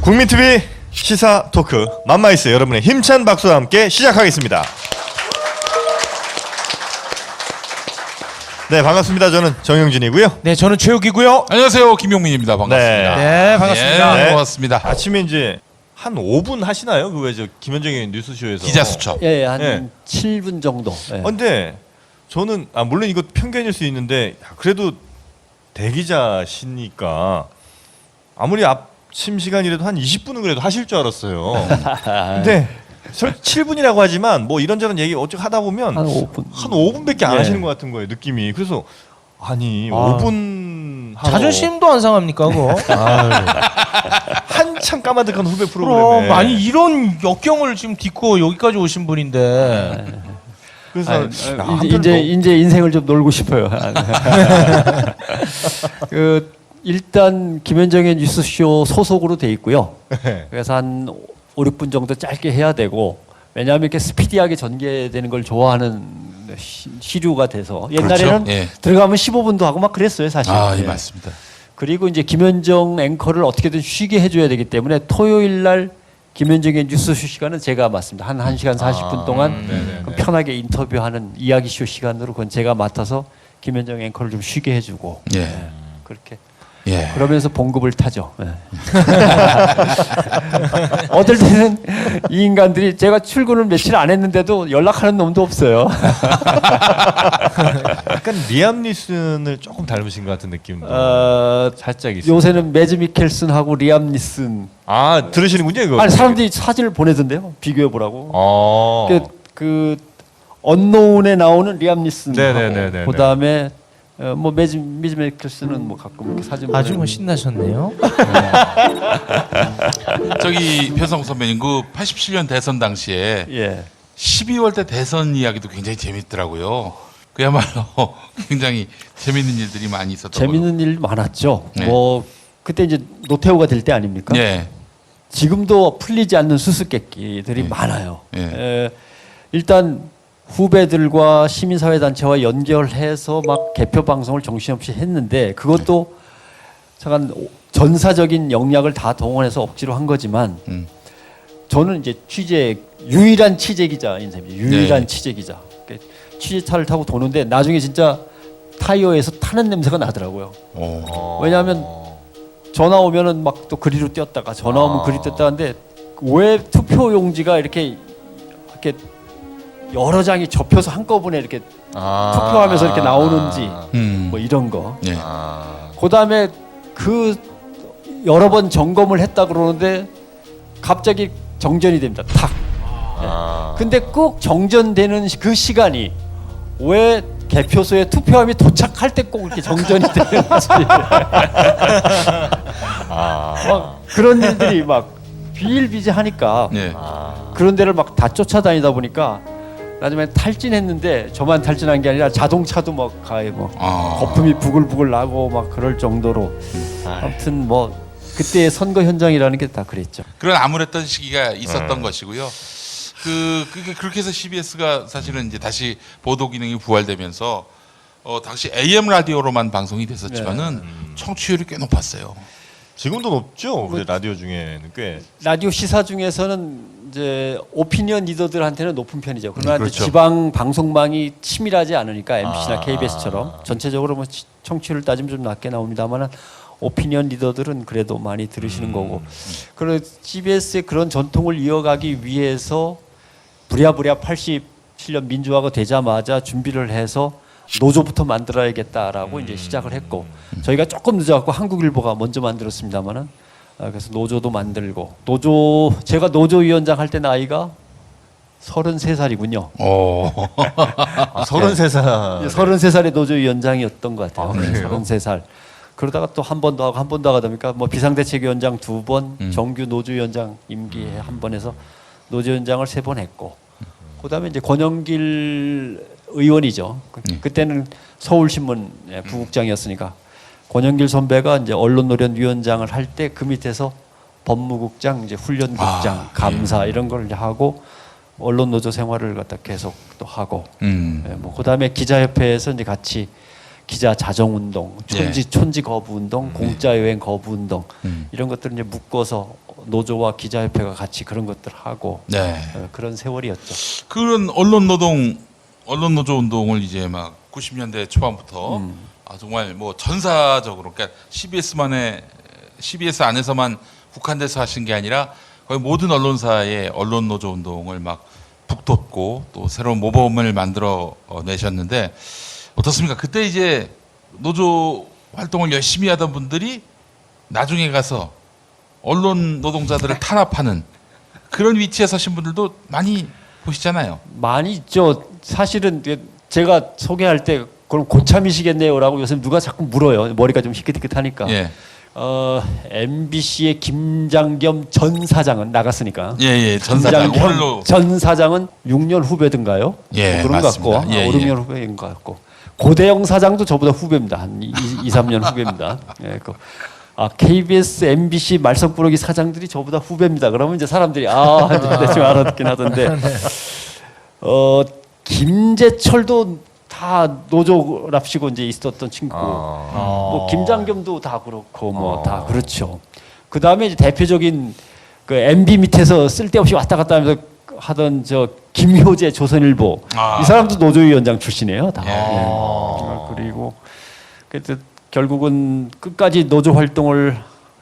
국민TV 시사 토크 맘마이스 여러분의 힘찬 박수와 함께 시작하겠습니다. 네, 반갑습니다. 저는 정영진이고요. 네, 저는 최욱이고요. 안녕하세요, 김용민입니다. 반갑습니다. 네, 반갑습니다. 예, 네. 고맙습니다. 아침에 이제 한 5분 하시나요? 그 왜 저 김현정의 뉴스쇼에서 기자 수첩. 예, 한 예. 7분 정도. 예. 근데 저는 물론 이거 편견일 수 있는데 그래도 대기자시니까 아무리 아침 시간이라도 한 20분은 그래도 하실 줄 알았어요. 근데 7분이라고 하지만 뭐 이런저런 얘기 어쩌고 하다 보면 한 5분. 한 5분밖에 안 예. 하시는 것 같은 거예요, 느낌이. 그래서 아니 아. 5분 하러 자존심도 안 상합니까, 그거? 한참 까마득한 후배 그럼 프로그램에 아니 이런 역경을 지금 딛고 여기까지 오신 분인데. 그래서 이제 인생을 좀 놀고 싶어요. 그 일단 김현정의 뉴스쇼 소속으로 돼 있고요. 그래서 한 5, 6분 정도 짧게 해야 되고, 왜냐하면 이렇게 스피디하게 전개되는 걸 좋아하는 시류가 돼서 옛날에는 그렇죠? 예. 들어가면 15분도 하고 막 그랬어요, 사실. 아, 예, 예. 맞습니다. 그리고 이제 김현정 앵커를 어떻게든 쉬게 해줘야 되기 때문에 토요일 날 김현정의 뉴스쇼 시간은 제가 맡습니다. 한 1시간 40분 동안 그럼 편하게 인터뷰하는 이야기쇼 시간으로 그건 제가 맡아서 김현정 앵커를 좀 쉬게 해주고 예. 그렇게 예. 그러면서 봉급을 타죠. 예. 어떨 때는 이 인간들이 제가 출근을 며칠 안 했는데도 연락하는 놈도 없어요. 약간 리암 니슨을 조금 닮으신 것 같은 느낌도 살짝 있어요. 요새는 매즈 미켈슨하고 리암 니슨 들으시는군요, 이거. 아니 사람들이 사진을 보내던데요. 비교해 보라고. 어. 그 언노운에 나오는 리암 네네네네네. 니슨하고 그다음에 뭐 매즈 미켈슨은 뭐 가끔 이렇게 사진 아주 뭐 보내는. 신나셨네요. 저기 변성국 선배님 그 87년 대선 당시에 예. 12월 때 대선 이야기도 굉장히 재밌더라고요. 그야말로 굉장히 재밌는 일들이 많이 있었던 재밌는 일 많았죠. 네. 뭐 그때 이제 노태우가 될 때 아닙니까? 걸로. 예. 지금도 풀리지 않는 수수께끼들이 많아요. 예. 일단 후배들과 시민사회단체와 연결해서 막 개표 방송을 정신없이 했는데 그것도 잠깐 전사적인 역량을 다 동원해서 억지로 한 거지만 저는 이제 유일한 취재 기자인 셈이죠. 유일한 네. 취재 기자. 취재차를 타고 도는데 나중에 진짜 타이어에서 타는 냄새가 나더라고요. 왜냐하면 전화 오면은 막 또 그리로 뛰었다가 전화 오면 그리 뛰었다 하는데 왜 투표 용지가 이렇게 여러 장이 접혀서 한꺼번에 이렇게 투표하면서 이렇게 나오는지 뭐 이런 거. 예. 그다음에 그 여러 번 점검을 했다 그러는데 갑자기 정전이 됩니다. 탁. 근데 꼭 정전되는 그 시간이 왜 개표소에 투표함이 도착할 때 꼭 이렇게 정전이 되는지 막 그런 일들이 막 비일비재하니까 예. 그런 데를 막 다 쫓아다니다 보니까 나중에 탈진했는데 저만 탈진한 게 아니라 자동차도 막 가해 뭐 거품이 부글부글 나고 막 그럴 정도로 아무튼 뭐 그때의 선거 현장이라는 게 다 그랬죠. 그런 암울했던 시기가 있었던 것이고요. 그렇게 해서 CBS가 사실은 이제 다시 보도 기능이 부활되면서 당시 AM 라디오로만 방송이 됐었지만은 청취율이 꽤 높았어요. 지금도 높죠? 우리 라디오 중에는 꽤. 라디오 시사 중에서는 이제 오피니언 리더들한테는 높은 편이죠. 그러나 그렇죠. 이제 지방 방송망이 치밀하지 않으니까 MBC나 KBS처럼 전체적으로 뭐 청취율을 따지면 좀 낮게 나옵니다만 오피니언 리더들은 그래도 많이 들으시는 거고. 그리고 CBS의 그런 전통을 이어가기 위해서 부랴부랴 87년 민주화가 되자마자 준비를 해서 노조부터 만들어야겠다라고 이제 시작을 했고 저희가 조금 늦어갖고 한국일보가 먼저 만들었습니다만은 그래서 노조도 만들고 제가 노조위원장 할 때 나이가 33살이군요. 33살. 33살의 노조위원장이었던 것 같아요. 그래요? 33살. 그러다가 또 한 번 더 하고 한 번 더 하다 보니까 뭐 비상대책위원장 2번, 정규 노조위원장 임기에 한 번 해서 노조위원장을 3번 했고 그다음에 이제 권영길 의원이죠. 그때는 서울신문 부국장이었으니까 권영길 선배가 이제 언론노련위원장을 할 때 그 밑에서 법무국장, 이제 훈련국장, 감사 이런 걸 이제 하고 언론노조 생활을 갖다 계속 또 하고 뭐 그다음에 기자협회에서 이제 같이 기자 자정운동, 촌지 거부운동, 공짜여행 거부운동 이런 것들을 이제 묶어서 노조와 기자협회가 같이 그런 것들 하고 네. 그런 세월이었죠. 그런 언론 노조 운동을 이제 막 90년대 초반부터 정말 뭐 전사적으로 그러니까 CBS 안에서만 국한돼서 하신 게 아니라 거의 모든 언론사의 언론 노조 운동을 막 북돋고 또 새로운 모범을 만들어 내셨는데 어떻습니까? 그때 이제 노조 활동을 열심히 하던 분들이 나중에 가서 언론 노동자들을 탄압하는 그런 위치에 서신 분들도 많이 보시잖아요. 많이 있죠. 사실은 제가 소개할 때 그럼 고참이시겠네요라고 요즘 누가 자꾸 물어요. 머리가 좀 희끗희끗하니까. 예. MBC의 김장겸 전 사장은 나갔으니까. 예, 전 사장 오늘로 전 사장은 6년 후배든가요? 예, 그런 것 맞습니다. 같고, 예, 5, 6년 후배인 것 같고. 고대영 사장도 저보다 후배입니다. 한 2, 3년 후배입니다. 예, KBS, MBC 말썽꾸러기 사장들이 저보다 후배입니다. 그러면 이제 사람들이 대충 알아듣긴 하던데. 김재철도 다 노조랍시고 이제 있었던 친구고, 뭐 김장겸도 다 그렇고 뭐 다 그렇죠. 그 다음에 이제 대표적인 그 MB 밑에서 쓸데없이 왔다 갔다 하면서 하던 저 김효재 조선일보 이 사람도 노조위원장 출신이에요. 다. 그리고 그래도 결국은 끝까지 노조 활동을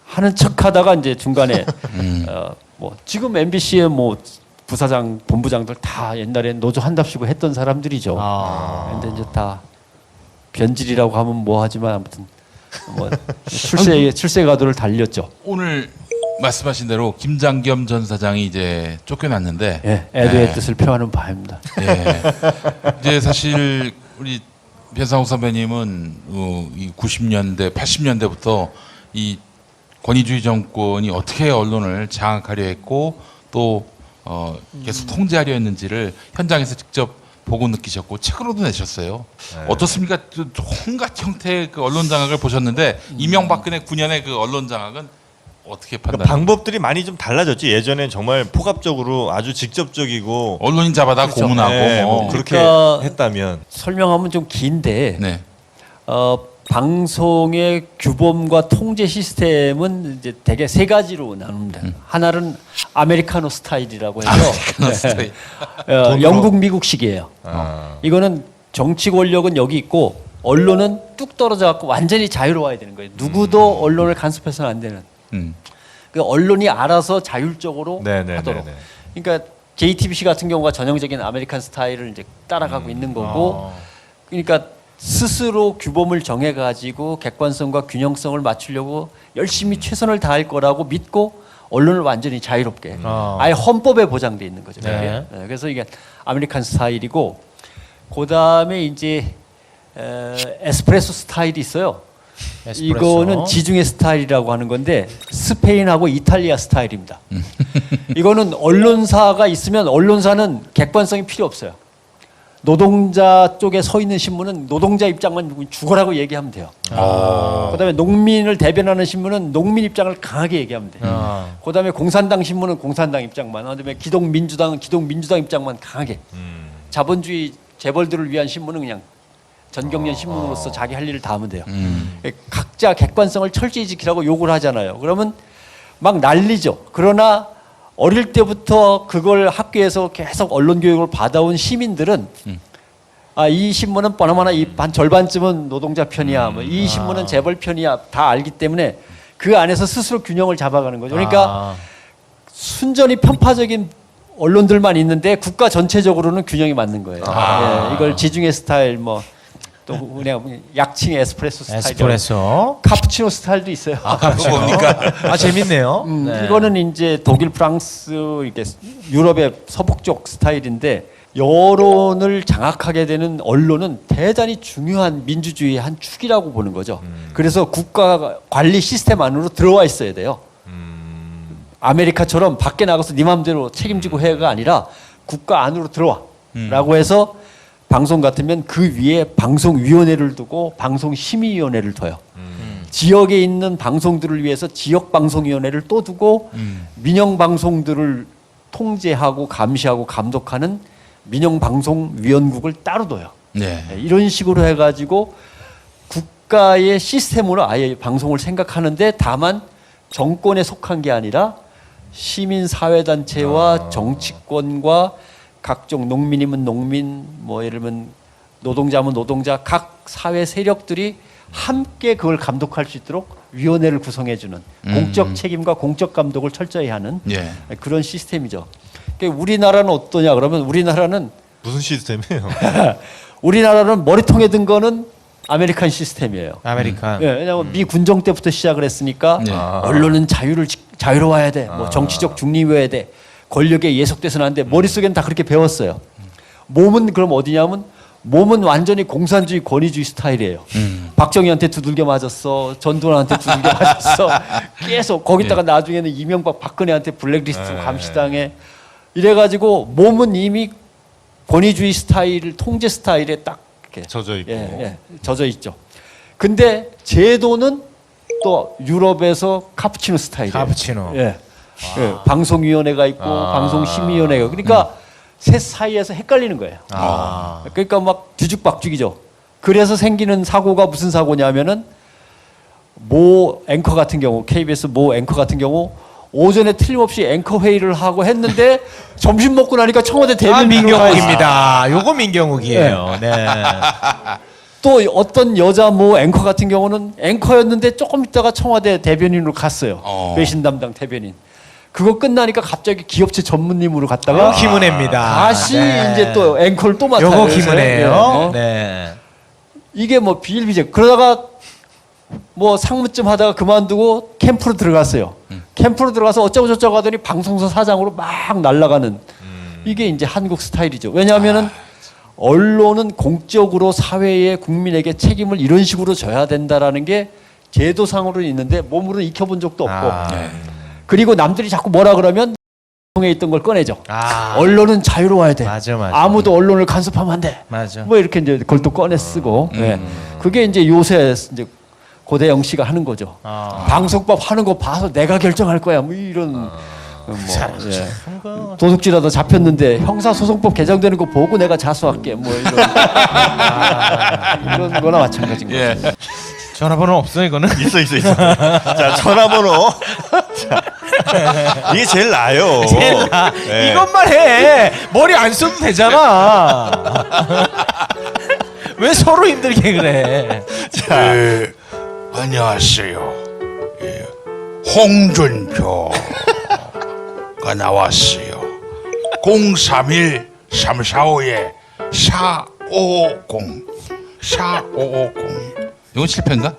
하는 척하다가 이제 중간에 뭐 지금 MBC의 뭐 부사장, 본부장들 다 옛날에 노조 한답시고 했던 사람들이죠. 근데 이제 다 변질이라고 하면 뭐하지만 아무튼 뭐 출세 가도를 달렸죠. 오늘 말씀하신 대로 김장겸 전 사장이 이제 쫓겨났는데 예, 애도의 뜻을 표하는 바입니다. 예. 이제 사실 우리 변상욱 선배님은 이 90년대, 80년대부터 이 권위주의 정권이 어떻게 언론을 장악하려 했고 또 계속 통제하려 했는지를 현장에서 직접 보고 느끼셨고 책으로도 내셨어요. 네. 어떻습니까? 온갖 형태의 그 언론 장악을 보셨는데 이명박근혜 9년의 그 언론 장악은 어떻게 그러니까 판단해요? 방법들이 많이 좀 달라졌지. 예전엔 정말 포괄적으로 아주 직접적이고 언론인 잡아다 그렇죠. 고문하고 네, 뭐. 그렇게 그러니까 했다면 설명하면 좀 긴데 네. 방송의 규범과 통제 시스템은 이제 대개 세 가지로 나눕니다. 하나는 아메리카노 스타일이라고 해서 스타일. 영국 미국식이에요. 아. 이거는 정치 권력은 여기 있고 언론은 뚝 떨어져 갖고 완전히 자유로워야 되는 거예요. 누구도 언론을 간섭해서는 안 되는. 그 언론이 알아서 자율적으로 네네네네. 하도록. 그러니까 JTBC 같은 경우가 전형적인 아메리칸 스타일을 이제 따라가고 있는 거고. 그러니까 스스로 규범을 정해 가지고 객관성과 균형성을 맞추려고 열심히 최선을 다할 거라고 믿고 언론을 완전히 자유롭게 아예 헌법에 보장돼 있는 거죠. 그게. 네. 그래서 이게 아메리칸 스타일이고 그다음에 이제 에스프레소 스타일이 있어요. 에스프레소. 이거는 지중해 스타일이라고 하는 건데 스페인하고 이탈리아 스타일입니다. 이거는 언론사가 있으면 언론사는 객관성이 필요 없어요. 노동자 쪽에 서 있는 신문은 노동자 입장만 죽어라고 얘기하면 돼요. 그다음에 농민을 대변하는 신문은 농민 입장을 강하게 얘기하면 돼요. 그다음에 공산당 신문은 공산당 입장만, 그다음에 기동민주당은 기동민주당 입장만 강하게. 자본주의 재벌들을 위한 신문은 그냥 전경련 신문으로서 자기 할 일을 다 하면 돼요. 각자 객관성을 철저히 지키라고 요구를 하잖아요. 그러면 막 난리죠. 그러나 어릴 때부터 그걸 학교에서 계속 언론 교육을 받아온 시민들은 이 신문은 뻔하거나 이 반 절반쯤은 노동자 편이야. 뭐 이 신문은 재벌 편이야. 다 알기 때문에 그 안에서 스스로 균형을 잡아가는 거죠. 그러니까 순전히 편파적인 언론들만 있는데 국가 전체적으로는 균형이 맞는 거예요. 예, 이걸 지중해 스타일 뭐 또 그냥 약칭 에스프레소 스타일. 에스프레소. 카푸치노 스타일도 있어요. 그거 뭡니까? 재밌네요. 네. 이거는 이제 독일, 프랑스 이렇게 유럽의 서북쪽 스타일인데 여론을 장악하게 되는 언론은 대단히 중요한 민주주의의 한 축이라고 보는 거죠. 그래서 국가 관리 시스템 안으로 들어와 있어야 돼요. 아메리카처럼 밖에 나가서 네 마음대로 책임지고 해가 아니라 국가 안으로 들어와라고 해서 방송 같으면 그 위에 방송위원회를 두고 방송심의위원회를 둬요. 지역에 있는 방송들을 위해서 지역방송위원회를 또 두고 민영방송들을 통제하고 감시하고 감독하는 민영방송위원국을 따로 둬요. 네. 이런 식으로 해가지고 국가의 시스템으로 아예 방송을 생각하는데 다만 정권에 속한 게 아니라 시민 사회단체와 정치권과 각종 농민이면 농민, 뭐 예를 들면 노동자면 노동자, 각 사회 세력들이 함께 그걸 감독할 수 있도록 위원회를 구성해주는 공적 책임과 공적 감독을 철저히 하는 예. 그런 시스템이죠. 그러니까 우리나라는 어떠냐 그러면 우리나라는 무슨 시스템이에요? 우리나라는 머리통에 든 거는 아메리칸 시스템이에요. 아메리칸. 예, 왜냐하면 미 군정 때부터 시작을 했으니까 네. 언론은 자유로워야 돼. 뭐 정치적 중립이어야 돼. 권력에 예속돼서는 안 돼. 머릿속에는 다 그렇게 배웠어요. 몸은 그럼 어디냐면 몸은 완전히 공산주의 권위주의 스타일이에요. 박정희한테 두들겨 맞았어. 전두환한테 두들겨 맞았어. 계속 거기다가 나중에는 이명박 박근혜한테 블랙리스트 감시당해. 이래가지고 몸은 이미 권위주의 스타일, 통제 스타일에 딱 이렇게 젖어 있고. 젖어 있죠. 근데 제도는 또 유럽에서 카푸치노 스타일이에요. 카푸치노. 예. 예, 방송위원회가 있고 방송심의위원회가 그러니까 셋 사이에서 헷갈리는 거예요. 그러니까 막 뒤죽박죽이죠. 그래서 생기는 사고가 무슨 사고냐면은 모 앵커 같은 경우 KBS 모 앵커 같은 경우 오전에 틀림없이 앵커 회의를 하고 했는데 점심 먹고 나니까 청와대 대변인 민경욱입니다. 요거 민경욱이에요. 네. 또 어떤 여자 모 앵커 같은 경우는 앵커였는데 조금 있다가 청와대 대변인으로 갔어요. 외신 담당 대변인. 그거 끝나니까 갑자기 기업체 전무님으로 갔다가 요거 김은혜입니다. 다시 네. 이제 또 앵커를 또 맡아요. 요거 김은혜예요. 네. 네. 이게 뭐 비일비재. 그러다가 뭐 상무쯤 하다가 그만두고 캠프로 들어갔어요. 캠프로 들어가서 어쩌고 저쩌고 하더니 방송사 사장으로 막 날아가는 이게 이제 한국 스타일이죠. 왜냐하면은 언론은 공적으로 사회에 국민에게 책임을 이런 식으로 져야 된다라는 게 제도상으로는 있는데 몸으로는 익혀본 적도 없고 그리고 남들이 자꾸 뭐라 그러면 통에 있던 걸 꺼내죠. 언론은 자유로워야 돼. 맞아. 아무도 언론을 간섭하면 안 돼. 맞아. 뭐 이렇게 이제 그걸 또 꺼내 쓰고. 네. 그게 이제 요새 이제 고대영 씨가 하는 거죠. 방송법 하는 거 봐서 내가 결정할 거야. 뭐 이런 뭐, 예. 도둑질하다 잡혔는데 형사소송법 개정되는 거 보고 내가 자수할게. 뭐 이런 이런 거나 마찬가지인 거죠. 예. 전화번호 없어 이거는? 있어. 자, 전화번호. 자, 이게 제일 나아요. 제일 나. 네. 이것만 해. 머리 안 써도 되잖아. 왜 서로 힘들게 그래? 자, 안녕하세요. 예, 홍준표가 나왔어요. 031-345-4550 이건 실패인가?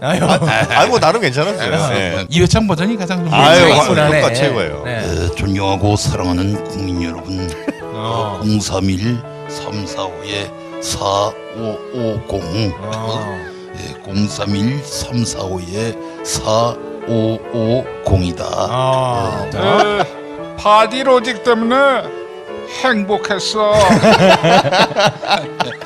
뭐 나름 괜찮았어요. 네. 이회창 버전이 가장 좀 아유, 재밌어요. 효과 최고예요. 네. 존경하고 사랑하는 국민 여러분, 031-345-4550 031-345-4550이다. 바디로직 때문에 행복했어.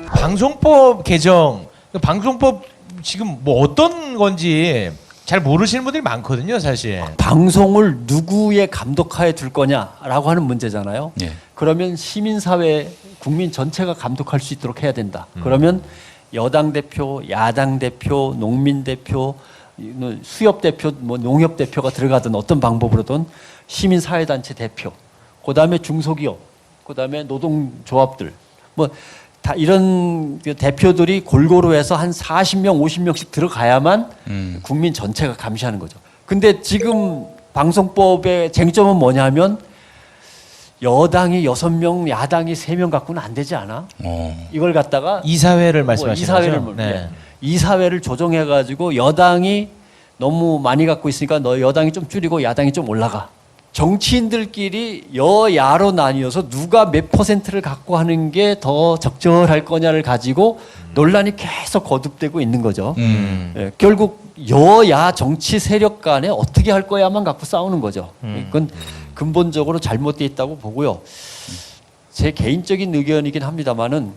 방송법 개정. 방송법 지금 뭐 어떤 건지 잘 모르시는 분들이 많거든요, 사실. 방송을 누구의 감독하에 둘 거냐라고 하는 문제잖아요. 예. 그러면 시민사회, 국민 전체가 감독할 수 있도록 해야 된다. 그러면 여당 대표, 야당 대표, 농민 대표, 수협 대표, 뭐 농협 대표가 들어가든 어떤 방법으로든 시민사회단체 대표, 그 다음에 중소기업, 그 다음에 노동조합들, 뭐 다 이런 대표들이 골고루 해서 한 40명, 50명씩 들어가야만 국민 전체가 감시하는 거죠. 근데 지금 방송법의 쟁점은 뭐냐면 여당이 6명, 야당이 3명 갖고는 안 되지 않아? 이걸 갖다가 이사회를 말씀하시는 이사회를 거죠? 네. 이사회를 조정해 가지고 여당이 너무 많이 갖고 있으니까 너 여당이 좀 줄이고 야당이 좀 올라가. 정치인들끼리 여야로 나뉘어서 누가 몇 퍼센트를 갖고 하는 게 더 적절할 거냐를 가지고 논란이 계속 거듭되고 있는 거죠. 예, 결국 여야 정치 세력 간에 어떻게 할 거야만 갖고 싸우는 거죠. 이건 근본적으로 잘못되어 있다고 보고요. 제 개인적인 의견이긴 합니다만은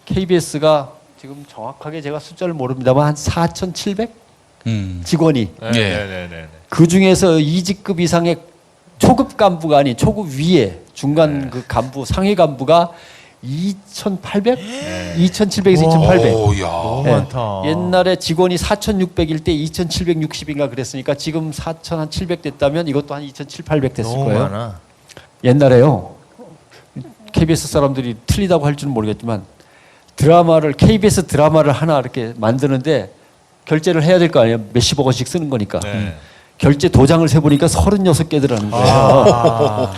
KBS가 지금 정확하게 제가 숫자를 모릅니다만 한 4,700 직원이 예. 그 중에서 2직급 이상의 초급 간부가 아닌 초급 위에 중간 그 간부 상위 간부가 2,800? 2,700에서 2,800. 오, 야. 너무 예. 많다. 옛날에 직원이 4,600일 때 2,760인가 그랬으니까 지금 4,700 됐다면 이것도 한 2,700, 800 됐을 너무 거예요. 많아. 옛날에요. KBS 사람들이 틀리다고 할 줄은 모르겠지만 KBS 드라마를 하나 이렇게 만드는데 결제를 해야 될 거 아니에요. 몇십억 원씩 쓰는 거니까. 네. 결제 도장을 세보니까 36개더라는 거예요. 아,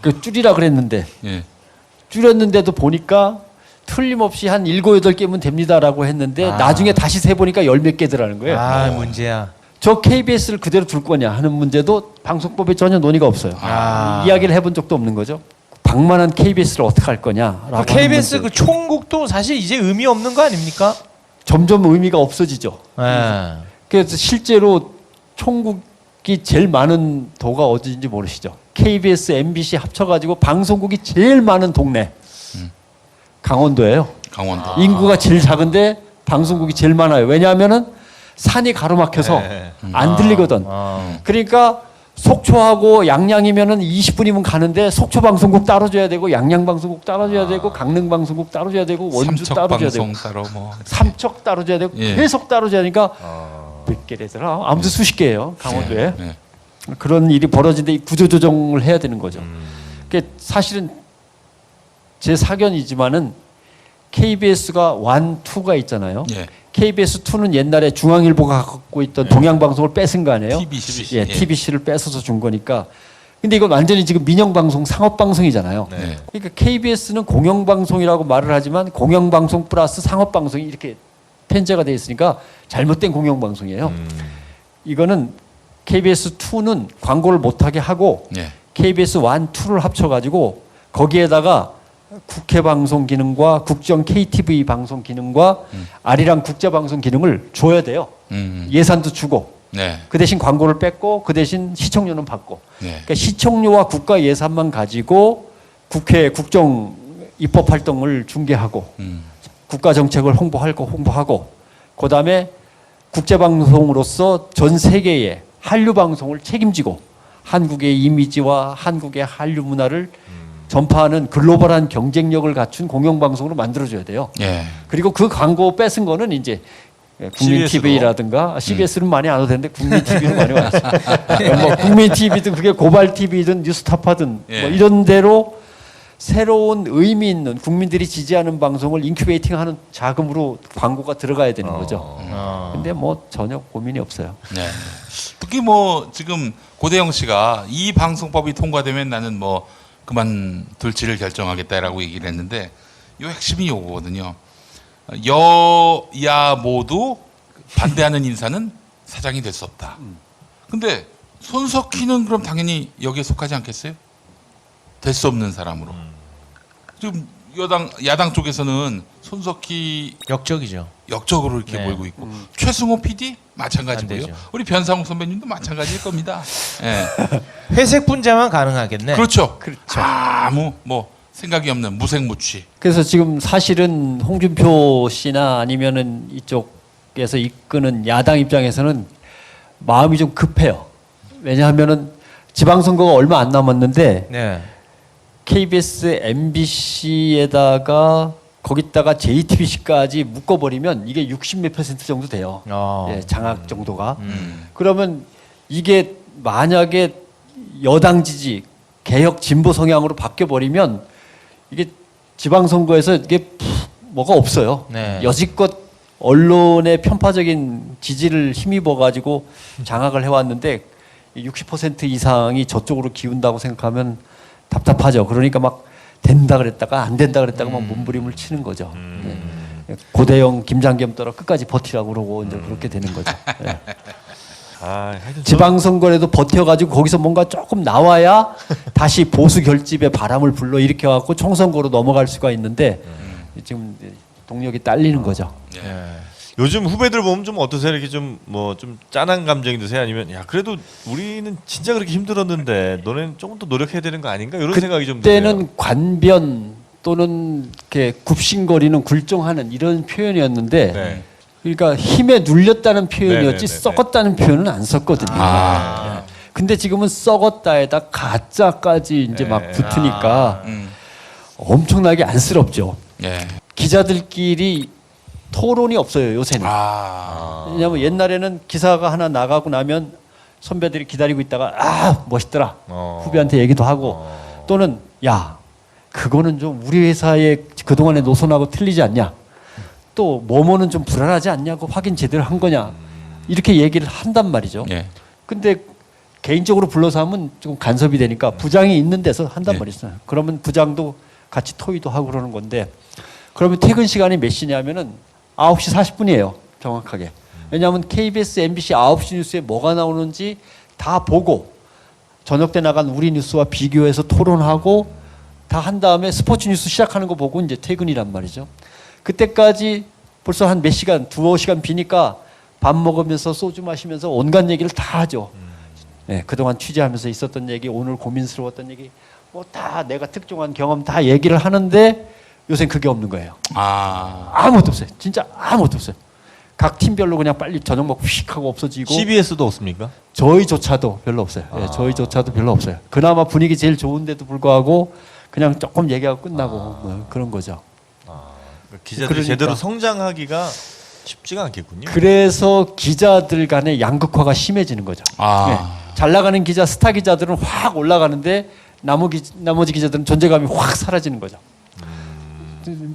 그 줄이라 그랬는데 예. 줄였는데도 보니까 틀림없이 한 7, 8개면 됩니다라고 했는데 아. 나중에 다시 세보니까 10몇 개더라는 거예요. 아 문제야. 저 KBS를 그대로 둘 거냐 하는 문제도 방송법에 전혀 논의가 없어요. 아. 이야기를 해본 적도 없는 거죠. 방만한 KBS를 어떻게 할 거냐라고 KBS 하는 그 총국도 사실 이제 의미 없는 거 아닙니까? 점점 의미가 없어지죠. 예. 그래서 실제로 총국이 제일 많은 도가 어디인지 모르시죠? KBS, MBC 합쳐가지고 방송국이 제일 많은 동네 강원도예요. 강원도. 인구가 제일 작은데 방송국이 제일 많아요. 왜냐하면은 산이 가로막혀서 네. 안 들리거든. 그러니까 속초하고 양양이면은 20분이면 가는데 속초 방송국 따로 줘야 되고 양양 방송국 따로 줘야 되고 강릉 방송국 따로 줘야 되고 원주 삼척 따로 줘야 되고 방송 따로 뭐. 삼척 따로 줘야 되고 예. 계속 따로 줘야 되니까 몇 개래더라? 아무튼 수십 개예요 강원도에. 예. 그런 일이 벌어지는데 이 구조 조정을 해야 되는 거죠. 그게 사실은 제 사견이지만은 KBS가 1, 2가 있잖아요. 예. KBS 2는 옛날에 중앙일보가 갖고 있던 동양방송을 뺏은 거 아니에요? TBC. 예, TBC를 뺏어서 준 거니까. 근데 이건 완전히 지금 민영방송, 상업방송이잖아요. 네. 그러니까 KBS는 공영방송이라고 말을 하지만 공영방송 플러스 상업방송이 이렇게 편제가 돼 있으니까 잘못된 공영방송이에요. 이거는 KBS 2는 광고를 못하게 하고 예. KBS 1, 2를 합쳐가지고 거기에다가 국회 방송 기능과 국정 KTV 방송 기능과 아리랑 국제 방송 기능을 줘야 돼요. 예산도 주고 네. 그 대신 광고를 뺐고 그 대신 시청료는 받고. 네. 그러니까 시청료와 국가 예산만 가지고 국회 국정 입법 활동을 중개하고 국가 정책을 홍보하고 그다음에 국제 방송으로서 전 세계의 한류 방송을 책임지고 한국의 이미지와 한국의 한류 문화를 전파하는 글로벌한 경쟁력을 갖춘 공영방송으로 만들어줘야 돼요. 예. 그리고 그 광고 뺏은 거는 이제 국민 TV라든가 CBS는 많이 안 와도 되는데 국민 TV는 많이 왔어요. 뭐 국민 TV든 그게 고발 TV든 뉴스타파든 예. 뭐 이런 대로 새로운 의미 있는 국민들이 지지하는 방송을 인큐베이팅하는 자금으로 광고가 들어가야 되는 거죠. 근데 뭐 전혀 고민이 없어요. 네. 특히 뭐 지금 고대영 씨가 이 방송법이 통과되면 나는 뭐 그만둘지를 결정하겠다라고 얘기를 했는데 이 핵심이 요거거든요. 여야 모두 반대하는 인사는 사장이 될 수 없다. 근데 손석희는 그럼 당연히 여기에 속하지 않겠어요? 될 수 없는 사람으로. 지금 야당 쪽에서는 손석희 역적이죠. 역적으로 이렇게 네. 몰고 있고 최승호 PD 마찬가지고요. 안 되죠. 우리 변상욱 선배님도 마찬가지일 겁니다. 예. 회색 분자만 가능하겠네. 그렇죠. 아무 뭐 생각이 없는 무색무취. 그래서 지금 사실은 홍준표 씨나 아니면은 이쪽에서 이끄는 야당 입장에서는 마음이 좀 급해요. 왜냐하면은 지방선거가 얼마 안 남았는데 네. KBS, MBC에다가 거기다가 JTBC까지 묶어버리면 이게 60몇 % 정도 돼요. 예, 장악 정도가. 그러면 이게 만약에 여당 지지, 개혁 진보 성향으로 바뀌어버리면 이게 지방선거에서 이게 뭐가 없어요. 네. 여지껏 언론의 편파적인 지지를 힘입어가지고 장악을 해왔는데 60% 이상이 저쪽으로 기운다고 생각하면 답답하죠. 그러니까 막 된다 그랬다가 안 된다 그랬다가 막 몸부림을 치는 거죠. 네. 고대영, 김장겸 따라 끝까지 버티라고 그러고 이제 그렇게 되는 거죠. 네. 하여튼 지방선거에도 버텨가지고 거기서 뭔가 조금 나와야 다시 보수 결집의 바람을 불러 일으켜갖고 총선거로 넘어갈 수가 있는데 지금 동력이 딸리는 거죠. 요즘 후배들 보면 좀 어떠세요? 이렇게 좀 뭐 좀 짠한 감정이 드세요? 아니면 야 그래도 우리는 진짜 그렇게 힘들었는데 너는 조금 더 노력해야 되는 거 아닌가? 이런 생각이 좀 드세요. 그때는 관변 또는 이렇게 굽신거리는 굴종하는 이런 표현이었는데 네. 그러니까 힘에 눌렸다는 표현이었지 네네네네. 썩었다는 표현은 안 썼거든요. 네. 근데 지금은 썩었다에다 가짜까지 이제 막 붙으니까 엄청나게 안쓰럽죠. 예. 기자들끼리 토론이 없어요 요새는. 왜냐하면 옛날에는 기사가 하나 나가고 나면 선배들이 기다리고 있다가 아 멋있더라 후배한테 얘기도 하고 또는 야 그거는 좀 우리 회사의 그동안의 노선하고 틀리지 않냐 또 뭐뭐는 좀 불안하지 않냐고 확인 제대로 한 거냐 이렇게 얘기를 한단 말이죠. 예. 근데 개인적으로 불러서 하면 좀 간섭이 되니까 부장이 있는 데서 한단 네. 말이죠. 그러면 부장도 같이 토의도 하고 그러는 건데 그러면 퇴근 시간이 몇 시냐면은 9시 40분이에요. 정확하게. 왜냐하면 KBS, MBC 9시 뉴스에 뭐가 나오는지 다 보고 저녁 때 나간 우리 뉴스와 비교해서 토론하고 다 한 다음에 스포츠 뉴스 시작하는 거 보고 이제 퇴근이란 말이죠. 그때까지 벌써 한 몇 시간, 두어 시간 비니까 밥 먹으면서 소주 마시면서 온갖 얘기를 다 하죠. 네, 그동안 취재하면서 있었던 얘기, 오늘 고민스러웠던 얘기, 뭐 다 내가 특종한 경험 다 얘기를 하는데 요새는 그게 없는 거예요. 아무것도 없어요. 진짜 아무것도 없어요. 각 팀별로 그냥 빨리 저녁 먹고 휙 하고 없어지고 CBS도 없습니까? 저희조차도 별로 없어요. 예, 저희조차도 별로 없어요. 그나마 분위기 제일 좋은데도 불구하고 그냥 조금 얘기하고 끝나고 뭐 그런 거죠. 기자들이 그러니까. 제대로 성장하기가 쉽지가 않겠군요. 그래서 기자들 간의 양극화가 심해지는 거죠. 예, 잘 나가는 기자, 스타 기자들은 확 올라가는데 나머지 기자들은 존재감이 확 사라지는 거죠.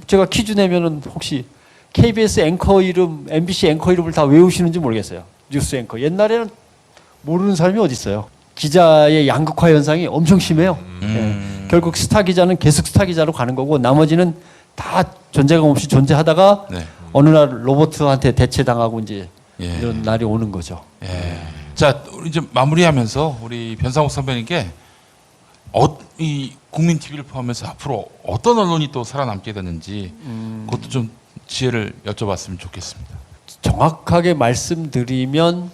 제가 퀴즈 내면은 혹시 KBS 앵커 이름, MBC 앵커 이름을 다 외우시는지 모르겠어요. 뉴스 앵커. 옛날에는 모르는 사람이 어디 있어요. 기자의 양극화 현상이 엄청 심해요. 예. 결국 스타 기자는 계속 스타 기자로 가는 거고 나머지는 다 존재감 없이 존재하다가 네. 어느 날 로버트한테 대체당하고 이제 예. 이런 날이 오는 거죠. 예. 자, 우리 이제 마무리하면서 우리 변상욱 선배님께 이 국민 TV를 포함해서 앞으로 어떤 언론이 또 살아남게 되는지 그것도 좀 지혜를 여쭤봤으면 좋겠습니다. 정확하게 말씀드리면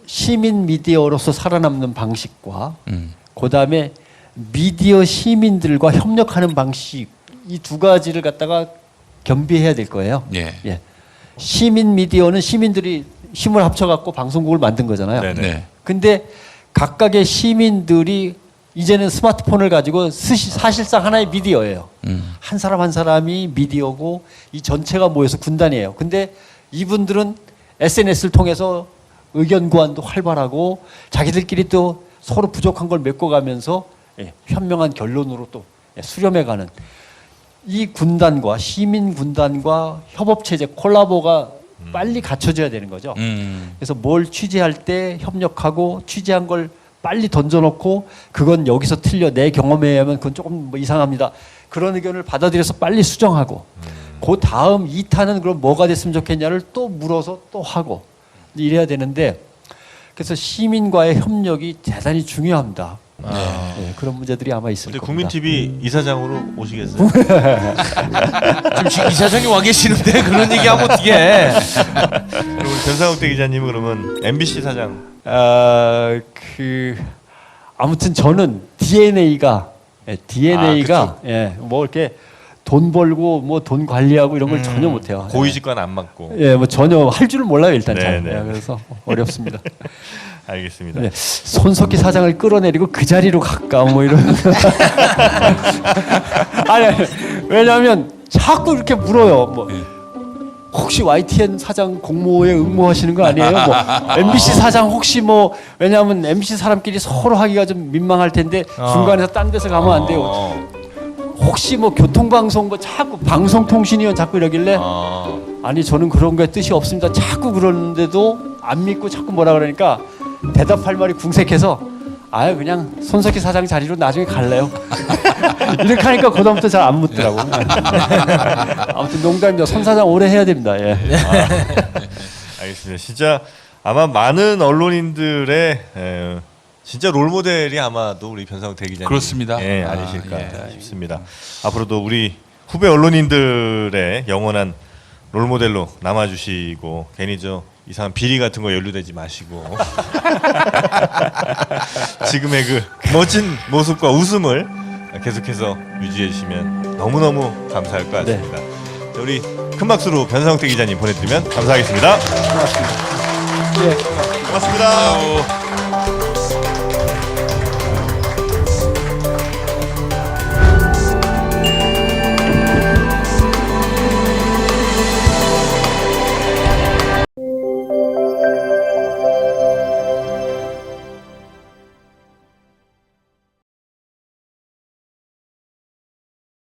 시민 미디어로서 살아남는 방식과 그다음에 미디어 시민들과 협력하는 방식 이 두 가지를 갖다가 겸비해야 될 거예요. 예. 예. 시민 미디어는 시민들이 힘을 합쳐갖고 방송국을 만든 거잖아요. 네네. 네. 근데 각각의 시민들이 이제는 스마트폰을 가지고 사실상 하나의 미디어예요. 한 사람 한 사람이 미디어고 이 전체가 모여서 군단이에요. 근데 이분들은 SNS를 통해서 의견 구환도 활발하고 자기들끼리 또 서로 부족한 걸 메꿔가면서 현명한 결론으로 또 수렴해가는 이 군단과 시민 군단과 협업 체제 콜라보가 빨리 갖춰져야 되는 거죠. 그래서 뭘 취재할 때 협력하고 취재한 걸 빨리 던져놓고 그건 여기서 틀려 내 경험에 의하면 그건 조금 뭐 이상합니다. 그런 의견을 받아들여서 빨리 수정하고 그 다음 2탄은 그럼 뭐가 됐으면 좋겠냐를 또 물어서 또 하고 이래야 되는데 그래서 시민과의 협력이 대단히 중요합니다. 네, 그런 문제들이 아마 있을 근데 겁니다. 국민 TV 이사장으로 오시겠어요? 지금 이사장이 와 계시는데 그런 얘기하면 어떻게 해? 그럼 우리 변상욱 대 기자님은 그러면 MBC 사장. 아무튼 저는 DNA가 뭐 이렇게 돈 벌고 뭐 돈 관리하고 이런 걸 전혀 못해요. 고위직과는 안 맞고. 예, 뭐 전혀 할 줄을 몰라요 일단 잘. 네, 네. 그래서 어렵습니다. 알겠습니다. 네, 손석희 사장을 끌어내리고 그 자리로 갈까 뭐 이런. 아니 왜냐하면 자꾸 이렇게 물어요. 뭐 혹시 YTN 사장 공모에 응모하시는 거 아니에요? 뭐 MBC 사장 혹시 뭐 왜냐하면 MBC 사람끼리 서로 하기가 좀 민망할 텐데 중간에서 딴 데서 가면 안 돼요. 혹시 뭐 교통방송 뭐 자꾸 방송통신위원 자꾸 이러길래 아니 저는 그런 거에 뜻이 없습니다. 자꾸 그러는데도 안 믿고 자꾸 뭐라 그러니까 대답할 말이 궁색해서 아유 그냥 손석희 사장 자리로 나중에 갈래요. 이렇게 하니까 그다음부터 잘 안 묻더라고. 아무튼 농담입니다. 손 사장 오래 해야 됩니다. 예. 알겠습니다. 진짜 아마 많은 언론인들의 진짜 롤모델이 아마도 우리 변상욱 대 기자님 그렇습니다. 아니실까 싶습니다. 앞으로도 우리 후배 언론인들의 영원한 롤모델로 남아주시고 괜히 저 이상한 비리 같은 거 연루되지 마시고 지금의 그 멋진 모습과 웃음을 계속해서 유지해 주시면 너무너무 감사할 것 같습니다. 자, 우리 큰 박수로 변상욱 대 기자님 보내드리면 감사하겠습니다. 고맙습니다. 고맙습니다.